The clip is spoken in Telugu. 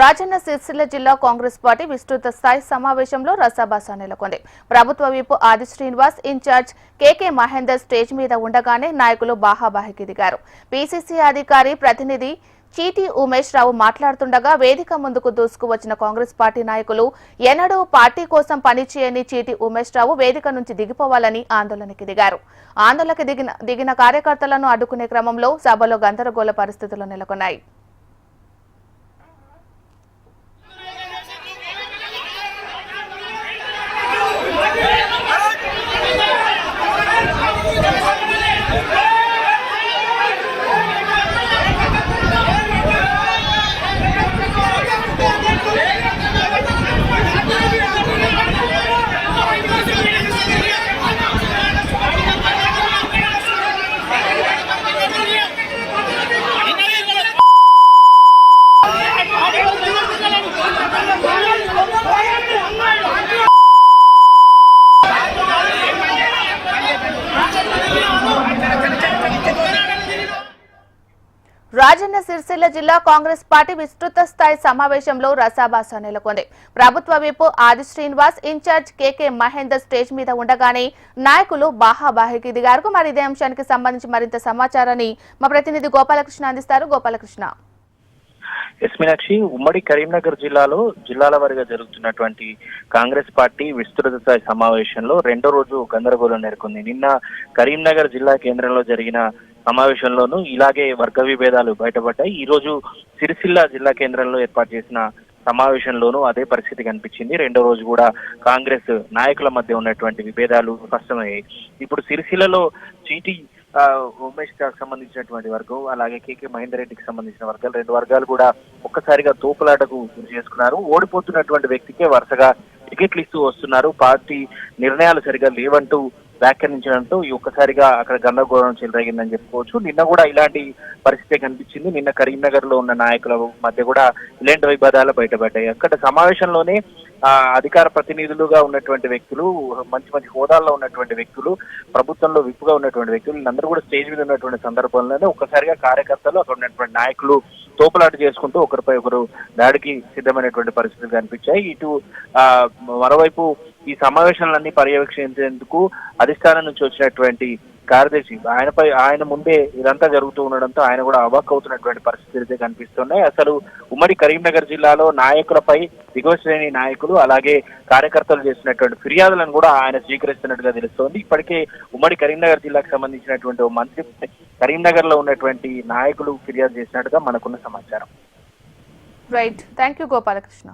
రాజన్న సిరిసిల్ల జిల్లా కాంగ్రెస్ పార్టీ విస్తృత స్థాయి సమావేశంలో రసాబస నెలకొంది. ప్రభుత్వ విప్ ఆది శ్రీనివాస్, ఇన్ఛార్జ్ కేకే మహేందర్ స్టేజ్ మీద ఉండగానే నాయకులు బాహాబాహికి దిగారు. పీసీసీ అధికారి ప్రతినిధి చీటీ ఉమేష్ రావు మాట్లాడుతుండగా వేదిక ముందుకు దూసుకువచ్చిన కాంగ్రెస్ పార్టీ నాయకులు ఎన్నడూ పార్టీ కోసం పనిచేయని చీటీ ఉమేష్ రావు వేదిక నుంచి దిగిపోవాలని ఆందోళనకి దిగారు. ఆందోళనకి దిగిన కార్యకర్తలను అడ్డుకునే క్రమంలో సభలో గందరగోళ పరిస్థితులు నెలకొన్నాయి. రాజన్న సిరిసిల్ల జిల్లా కాంగ్రెస్ పార్టీ విస్తృత స్థాయి సమావేశంలో రసాబస నెలకొంది. ప్రభుత్వ విప్ ఆది శ్రీనివాస్, ఇన్ఛార్జ్ కేకే మహేందర్ స్టేజ్ మీద ఉండగానే నాయకులు బాహాబాహికి దిగారు. మరి ఇదే అంశానికి సంబంధించి మరింత సమాచారాన్ని మా ప్రతినిధి గోపాలకృష్ణ అందిస్తారు. గోపాలకృష్ణ. మీనాక్షి, ఉమ్మడి కరీంనగర్ జిల్లాలో జిల్లాల వారీగా జరుగుతున్నటువంటి కాంగ్రెస్ పార్టీ విస్తృత స్థాయి సమావేశంలో రెండో రోజు గందరగోళం నెలకొంది. నిన్న కరీంనగర్ జిల్లా కేంద్రంలో జరిగిన సమావేశంలోనూ ఇలాగే వర్గ విభేదాలు బయటపడ్డాయి. ఈ రోజు సిరిసిల్ల జిల్లా కేంద్రంలో ఏర్పాటు చేసిన సమావేశంలోనూ అదే పరిస్థితి కనిపించింది. రెండో రోజు కూడా కాంగ్రెస్ నాయకుల మధ్య ఉన్నటువంటి విభేదాలు స్పష్టమయ్యాయి. ఇప్పుడు సిరిసిల్లలో చీటీ ఉమేష్ కి సంబంధించినటువంటి వర్గం, అలాగే కేకే మహేందర్ రెడ్డికి సంబంధించిన వర్గాలు, రెండు వర్గాలు కూడా ఒక్కసారిగా తోపులాటకు గురి చేసుకున్నారు. ఓడిపోతున్నటువంటి వ్యక్తికే వరుసగా టికెట్లు ఇస్తూ వస్తున్నారు, పార్టీ నిర్ణయాలు సరిగా లేవంటూ వ్యాఖ్యానించడంతో ఈ ఒక్కసారిగా అక్కడ గందరగోళం చెలరేగిందని చెప్పుకోవచ్చు. నిన్న కూడా ఇలాంటి పరిస్థితి కనిపించింది. నిన్న కరీంనగర్ లో ఉన్న నాయకుల మధ్య కూడా ఇలాంటి విభేదాలు బయటపడ్డాయి. అక్కడ సమావేశంలోనే అధికార ప్రతినిధులుగా ఉన్నటువంటి వ్యక్తులు, మంచి మంచి హోదాల్లో ఉన్నటువంటి వ్యక్తులు, ప్రభుత్వంలో విప్పుగా ఉన్నటువంటి వ్యక్తులు అందరూ కూడా స్టేజ్ మీద ఉన్నటువంటి సందర్భంలోనే ఒక్కసారిగా కార్యకర్తలు, అక్కడ ఉన్నటువంటి నాయకులు తోపులాట చేసుకుంటూ ఒకరిపై ఒకరు దాడికి సిద్ధమైనటువంటి పరిస్థితులు కనిపించాయి. ఇటు మరోవైపు ఈ సమావేశాలన్నీ పర్యవేక్షించేందుకు అధిష్టానం నుంచి వచ్చినటువంటి కార్యదర్శి ఆయన ముందే ఇదంతా జరుగుతూ ఉండడంతో ఆయన కూడా అవాక్ అవుతున్నటువంటి పరిస్థితులు అయితే కనిపిస్తున్నాయి. అసలు ఉమ్మడి కరీంనగర్ జిల్లాలో నాయకులపై దిగువ శ్రేణి నాయకులు అలాగే కార్యకర్తలు చేసినటువంటి ఫిర్యాదులను కూడా ఆయన స్వీకరిస్తున్నట్టుగా తెలుస్తోంది. ఇప్పటికే ఉమ్మడి కరీంనగర్ జిల్లాకు సంబంధించినటువంటి ఓ మంత్రి కరీంనగర్ లో ఉన్నటువంటి నాయకులు ఫిర్యాదు చేసినట్టుగా మనకున్న సమాచారం. Right, thank you Gopalakrishna.